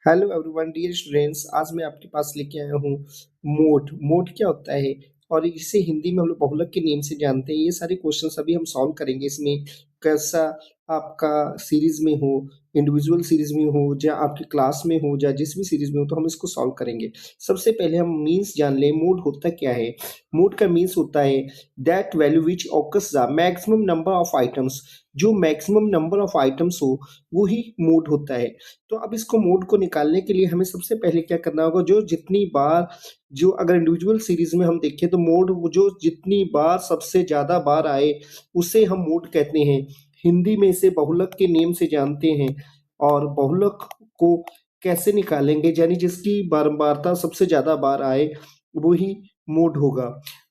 Hello everyone dear students. आज मैं आपके पास लेके आया हूँ मोड। मोड क्या होता है और इसे हिंदी में हम लोग बहुलक के नेम से जानते हैं। ये सारे क्वेश्चन अभी हम सॉल्व करेंगे। इसमें कैसा आपका सीरीज में हो, इंडिविजुअल सीरीज में हो, या आपकी क्लास में हो, या जिस भी सीरीज में हो, तो हम इसको सॉल्व करेंगे। सबसे पहले हम मीन्स जान लें। मोड होता क्या है? मोड का मीन्स होता है that value which occurs the maximum number of items. जो मैक्सिमम नंबर ऑफ आइटम्स हो वो ही मोड होता है। तो अब इसको मोड को निकालने के लिए हमें सबसे पहले क्या करना होगा, जो जितनी बार, जो अगर इंडिविजुअल सीरीज में हम देखें तो मोड वो जो जितनी बार सबसे ज्यादा बार आए उसे हम मोड कहते हैं। हिंदी में इसे बहुलक के नेम से जानते हैं। और बहुलक को कैसे निकालेंगे, यानी जिसकी बारंबारता सबसे ज्यादा बार आए वो ही मोड होगा।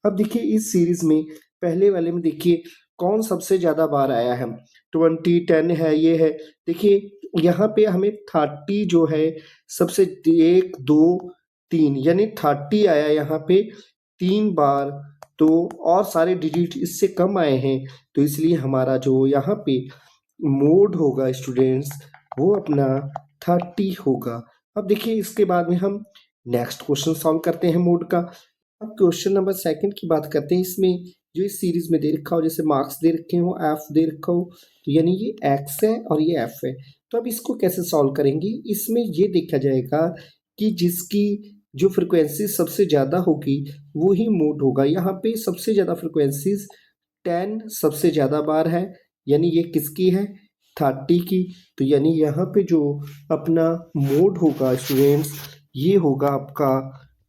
अब देखिए इस सीरीज में पहले वाले में देखिए कौन सबसे ज्यादा बार आया है। 20 10 है, ये है। देखिए यहाँ पे हमें 30 जो है सबसे 1 2 3 यानी 30 आया यहाँ पे 3 बार। तो और सारे डिजिट इससे कम आए हैं, तो इसलिए हमारा जो यहाँ पे मोड होगा स्टूडेंट्स वो अपना 30 होगा। अब देखिए इसके बाद में हम नेक्स्ट क्वेश्चन सॉल्व करते हैं मोड का। अब क्वेश्चन नंबर सेकंड की बात करते हैं। इसमें जो इस सीरीज में दे रखा हो, जैसे मार्क्स दे रखे हो, एफ दे रखा हो, तो यानी ये एक्स है और ये एफ है। तो अब इसको कैसे सॉल्व करेंगे? इसमें ये देखा जाएगा कि जिसकी जो फ्रिक्वेंसी सबसे ज़्यादा होगी वो ही मोड होगा। यहाँ पे सबसे ज़्यादा फ्रिक्वेंसीज 10 सबसे ज़्यादा बार है, यानी ये किसकी है? 30 की। तो यानी यहाँ पे जो अपना मोड होगा स्टूडेंट्स ये होगा आपका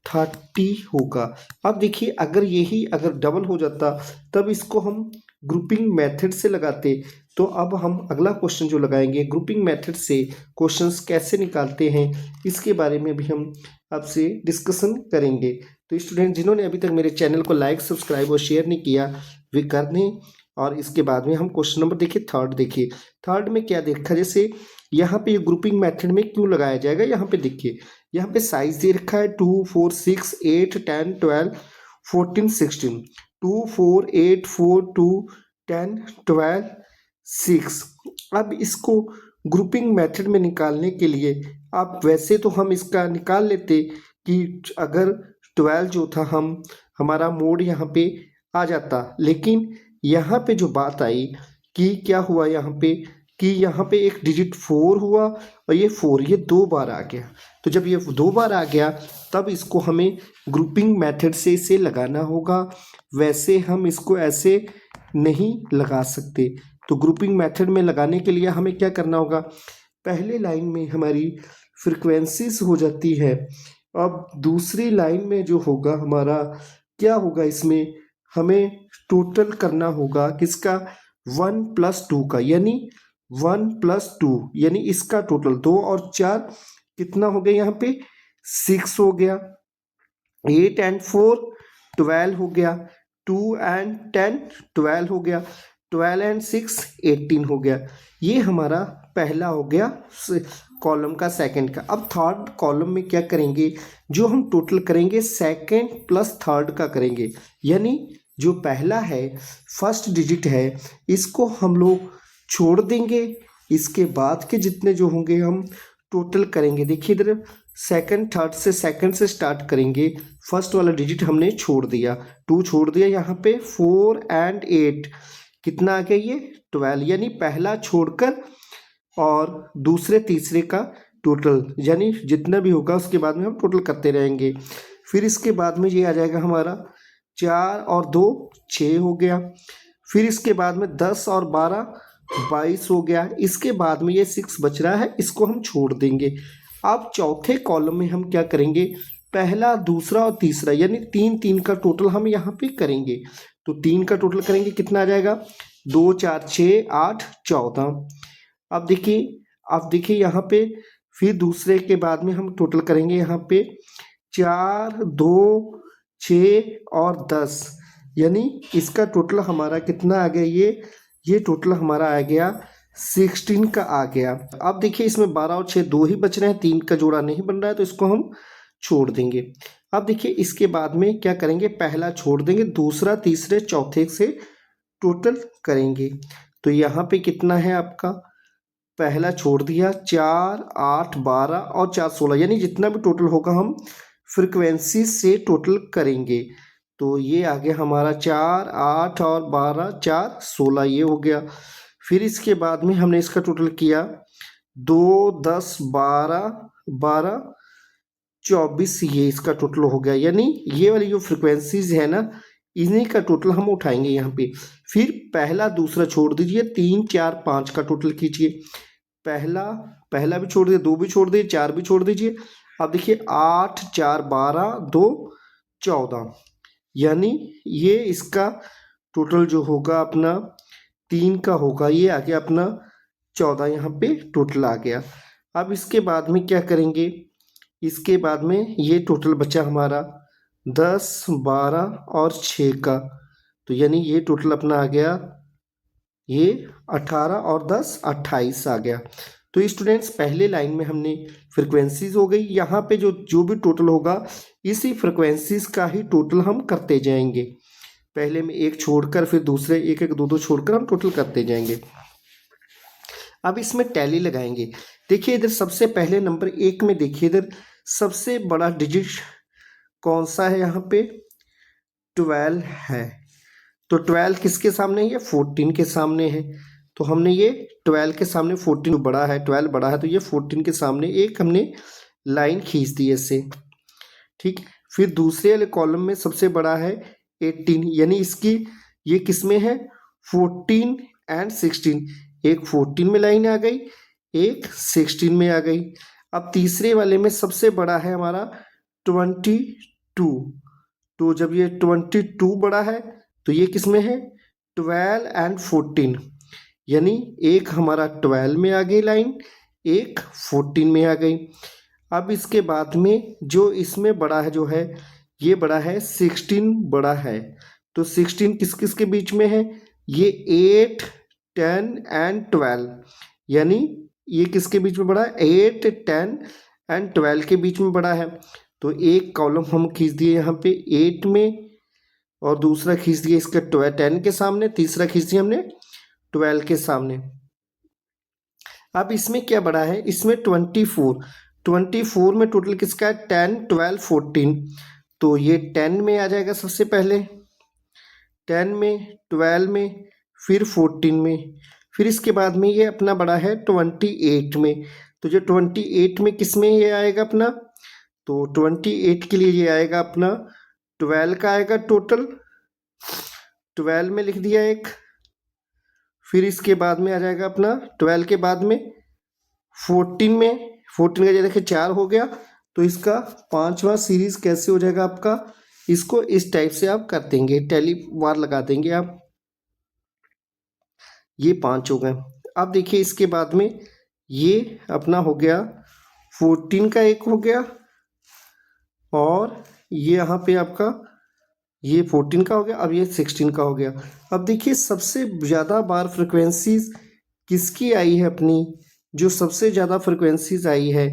30 होगा। अब देखिए अगर डबल हो जाता तब इसको हम ग्रुपिंग मेथड से लगाते। तो अब हम अगला क्वेश्चन जो लगाएंगे ग्रुपिंग मेथड से क्वेश्चंस कैसे निकालते हैं इसके बारे में भी हम आपसे डिस्कशन करेंगे। तो स्टूडेंट जिन्होंने अभी तक मेरे चैनल को लाइक सब्सक्राइब और शेयर नहीं किया वे कर दें। और इसके बाद में हम क्वेश्चन नंबर देखिए थर्ड। देखिए थर्ड में क्या देखा, जैसे यहाँ पे ग्रुपिंग मेथड में क्यों लगाया जाएगा। यहाँ पे देखिए यहाँ पे साइज दे रखा है 2 4 6 8 10 12 14 16। 2 4 8 4 2 10 12 6। अब इसको ग्रुपिंग मेथड में निकालने के लिए आप वैसे तो हम इसका निकाल लेते कि अगर 12 जो था हम हमारा मोड यहाँ पे आ जाता, लेकिन यहाँ पे जो बात आई कि क्या हुआ यहाँ पे कि यहाँ पे एक डिजिट 4 हुआ और ये 4 ये 2 बार आ गया। तो जब ये 2 बार आ गया तब इसको हमें ग्रुपिंग मेथड से इसे लगाना होगा, वैसे हम इसको ऐसे नहीं लगा सकते। तो ग्रुपिंग मेथड में लगाने के लिए हमें क्या करना होगा, पहले लाइन में हमारी फ्रिक्वेंसीज हो जाती है। अब दूसरी लाइन में जो होगा हमारा क्या होगा, इसमें हमें टोटल करना होगा किसका, 1 + 2 का, यानी 1 + 2 यानी इसका टोटल 2 और 4 कितना हो गया, यहाँ पे 6 हो गया। 8 एंड 4 12 हो गया। 2 एंड 10 12 हो गया। 12 एंड 6 18 हो गया। ये हमारा पहला हो गया कॉलम का सेकंड का। अब थर्ड कॉलम में क्या करेंगे, जो हम टोटल करेंगे सेकंड प्लस थर्ड का करेंगे। यानी जो पहला है फर्स्ट डिजिट है इसको हम लोग छोड़ देंगे, इसके बाद के जितने जो होंगे हम टोटल करेंगे। देखिए इधर सेकंड थर्ड से सेकंड से स्टार्ट करेंगे। फर्स्ट वाला डिजिट हमने छोड़ दिया, 2 छोड़ दिया। यहाँ पे 4 एंड 8 कितना आ गया, ये 12। यानी पहला छोड़कर और दूसरे तीसरे का टोटल, यानी जितना भी होगा उसके बाद में हम टोटल करते रहेंगे। फिर इसके बाद में ये आ जाएगा हमारा 4 और 2 6 हो गया। फिर इसके बाद में 10 और 12 22 हो गया। इसके बाद में ये 6 बच रहा है, इसको हम छोड़ देंगे। अब चौथे कॉलम में हम क्या करेंगे, पहला दूसरा और तीसरा यानी 3 3 का टोटल हम यहाँ पे करेंगे। तो 3 का टोटल करेंगे कितना आ जाएगा, 2 4 6 8 14। अब देखिए यहाँ पे फिर दूसरे के बाद में हम टोटल करेंगे, यहाँ पे 4 2 6 और 10, यानी इसका टोटल हमारा कितना आ गया, ये टोटल हमारा आ गया 16 का आ गया। अब देखिए इसमें 12 और 6 2 ही बच रहे हैं, 3 का जोड़ा नहीं बन रहा है, तो इसको हम छोड़ देंगे। अब देखिए इसके बाद में क्या करेंगे, पहला छोड़ देंगे, दूसरा तीसरे चौथे से टोटल करेंगे। तो यहाँ पे कितना है आपका पहला छोड़ दिया, 4, 8, 12 और 4, 16, यानी जितना भी टोटल होगा हम फ्रिक्वेंसी से टोटल करेंगे। तो ये आ गया हमारा 4, 8 और 12, 4, 16, ये हो गया। फिर इसके बाद में हमने इसका टोटल किया, 2, 10, 12, 12, 24, ये इसका टोटल हो गया। यानी ये वाली जो फ्रिक्वेंसीज है ना, इन्हीं का टोटल हम उठाएंगे यहाँ पे। फिर पहला दूसरा छोड़ दीजिए, 3, 4, 5 का टोटल कीजिए। पहला भी छोड़ दिए, 2 भी छोड़ दिए, 4 भी छोड़ दीजिए। अब देखिए 8, 4, 12, 2, 14, यानी ये इसका टोटल जो होगा अपना 3 का होगा, ये आ गया अपना 14, यहाँ पे टोटल आ गया। अब इसके बाद में क्या करेंगे, इसके बाद में ये टोटल बचा हमारा 10, 12 और 6 का, तो यानी ये टोटल अपना आ गया, ये 18 और 10, 28 आ गया। तो स्टूडेंट्स पहले लाइन में हमने फ्रिक्वेंसीज हो गई, यहाँ पे जो जो भी टोटल होगा इसी फ्रिक्वेंसीज का ही टोटल हम करते जाएंगे। पहले में एक छोड़कर फिर दूसरे एक एक दो दो छोड़कर हम टोटल करते जाएंगे। अब इसमें टैली लगाएंगे। देखिए इधर सबसे पहले नंबर 1 में देखिए, इधर सबसे बड़ा डिजिट कौन सा है, यहाँ पे 12 है। तो 12 किसके सामने है, 14 के सामने है। तो हमने ये 12 के सामने 14 बड़ा है, 12 बड़ा है, तो ये 14 के सामने एक हमने लाइन खींच दी ऐसे, ठीक। फिर दूसरे वाले कॉलम में सबसे बड़ा है 18, यानी इसकी ये किस में है, 14 एंड 16, एक 14 में लाइन आ गई, एक 16 में आ गई। अब तीसरे वाले में सबसे बड़ा है हमारा 22, तो जब ये 22 बड़ा है तो ये किस में है, 12 एंड 14, यानी एक हमारा 12 में आ गई लाइन, एक 14 में आ गई। अब इसके बाद में जो इसमें बड़ा है जो है, ये बड़ा है 16 बड़ा है। तो 16 किस किस के बीच में है, ये 8, 10 एंड 12, यानी ये किसके बीच में बड़ा है, 8, 10 एंड 12 के बीच में बड़ा है। तो एक कॉलम हम खींच दिए यहाँ पे 8 में, और दूसरा खींच दिया इसका 10 के सामने, तीसरा खींच दिया हमने 12 के सामने। अब इसमें क्या बड़ा है, इसमें 24 में टोटल किसका है, 10, 12, 14, तो ये 10 में आ जाएगा सबसे पहले, 10 में, 12 में, फिर 14 में, फिर इसके बाद में ये अपना बड़ा है 28 में। तो जो 28 में किस में ये आएगा अपना, तो 28 के लिए ये आएगा अपना 12 का आएगा टोटल, 12 में लिख दिया एक। फिर इसके बाद में आ जाएगा अपना 12 के बाद में 14 में, 14 का ये देखिए 4 हो गया, तो इसका 5वां सीरीज कैसे हो जाएगा आपका, इसको इस टाइप से आप कर देंगे, टैली बार लगा देंगे आप, ये 5 हो गए। अब देखिए इसके बाद में ये अपना हो गया 14 का एक हो गया, और ये यहाँ पे आपका ये 14 का हो गया, अब ये 16 का हो गया। अब देखिए सबसे ज़्यादा बार फ्रिक्वेंसीज किसकी आई है अपनी, जो सबसे ज़्यादा फ्रिक्वेंसीज आई है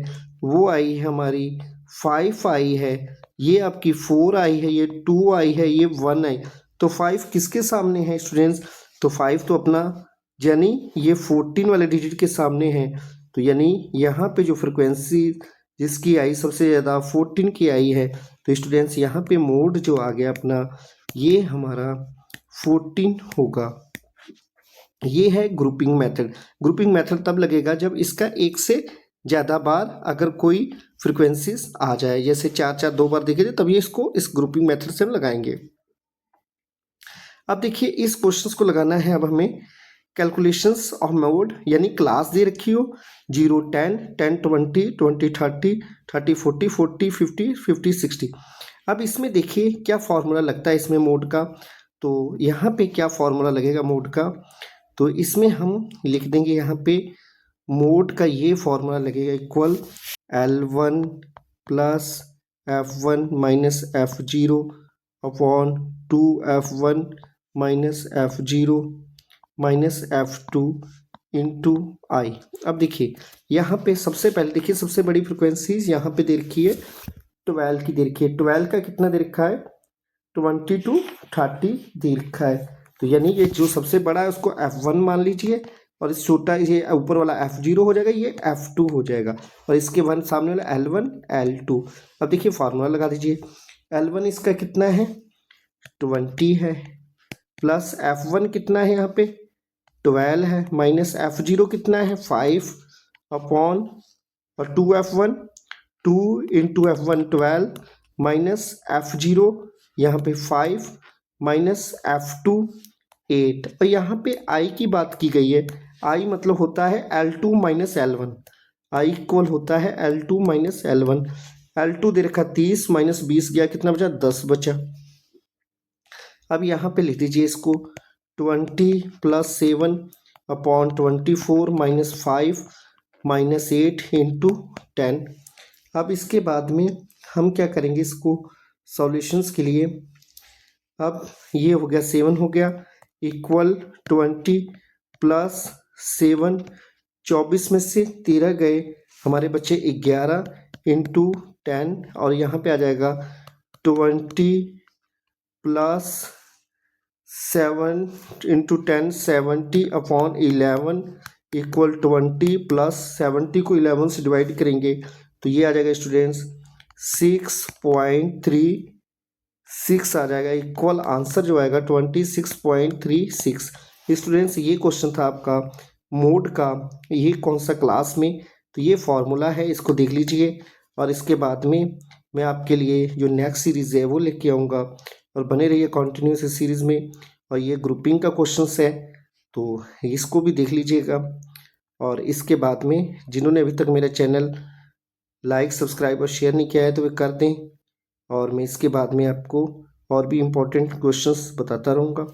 वो आई है हमारी 5 आई है, ये आपकी 4 आई है, ये 2 आई है, ये 1 आई। तो 5 किसके सामने है स्टूडेंट्स, तो 5 तो अपना यानी ये 14 वाले डिजिट के सामने है। तो यानी यहाँ पे जो फ्रिक्वेंसी जिसकी आई सबसे ज़्यादा 14 की आई है, तो स्टूडेंट्स यहाँ पे मोड जो आ गया अपना, ये हमारा 14 होगा। ये है ग्रुपिंग मेथड। ग्रुपिंग मेथड तब लगेगा जब इसका एक से ज़्यादा बार अगर कोई फ्रिक्वेंसीज आ जाए, जैसे 4 4 2 बार देखे तब ये इसको इस ग्रुपिंग मेथड से हम लगाएंगे। अब देखिए इस क्वेश्चन को लगाना है अब हमें कैलकुलेशंस ऑफ मोड, यानी क्लास दे रखी हो 0, 10, 10, 20, 20, 30, 30, 40, 40, 50, 50, 60। अब इसमें देखिए क्या फॉर्मूला लगता है इसमें मोड का, तो यहाँ पे क्या फॉर्मूला लगेगा मोड का, तो इसमें हम लिख देंगे यहाँ पे मोड का ये फॉर्मूला लगेगा equal L1 plus F1 minus F0 upon 2F1 minus F0 minus F2 into I. अब देखिए यहाँ पे सबसे पहले देखिए सबसे बड़ी फ्रिक्वेंसीज यहाँ पे दे रखी है 12 की दे रखी है, 12 का कितना दे रखा है 20 to 30 दे रखा है। तो यानी ये जो सबसे बड़ा है उसको F1 मान लीजिए, और इस छोटा ये ऊपर वाला F0 हो जाएगा, ये F2 हो जाएगा, और इसके वन सामने वाला L1 L2। अब देखिए फार्मूला लगा दीजिए। L1 इसका कितना है 20 है, प्लस F1 कितना है यहाँ पे 12 है, माइनस F0 कितना है 5 अपॉन और 2F1, 2 into F1 12 minus F0 यहाँ पे 5 माइनस F2 8। और यहाँ पे I की बात की गई है, I मतलब होता है L2 minus L1, I equal होता है L2 माइनस L1। L2 दे रखा 30 माइनस 20 गया, कितना बचा 10 बचा। अब यहाँ पे लिख दीजिए इसको 20 plus 7 upon 24 minus 5 minus 8 into 10। अब इसके बाद में हम क्या करेंगे इसको सॉल्यूशंस के लिए। अब ये हो गया 7 हो गया इक्वल 20 प्लस 7, 24 में से 13 गए, हमारे बच्चे 11 इंटू 10, और यहाँ पे आ जाएगा 20 plus 7 into 10 70 upon 11 equal 20 plus 70 को 11 से डिवाइड करेंगे तो ये आ जाएगा स्टूडेंट्स 6.36 आ जाएगा, इक्वल आंसर जो आएगा 26.36। स्टूडेंट्स ये क्वेश्चन था आपका मोड का, ये कौन सा क्लास में, तो ये फॉर्मूला है, इसको देख लीजिए। और इसके बाद में मैं आपके लिए जो नेक्स्ट सीरीज़ है वो लेके आऊँगा, और बने रहिए कंटिन्यूस इस सीरीज़ में। और ये ग्रुपिंग का क्वेश्चंस है तो इसको भी देख लीजिएगा। और इसके बाद में जिन्होंने अभी तक मेरा चैनल लाइक सब्सक्राइब और शेयर नहीं किया है तो वे कर दें, और मैं इसके बाद में आपको और भी इम्पोर्टेंट क्वेश्चंस बताता रहूँगा।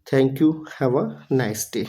Thank you, have a nice day.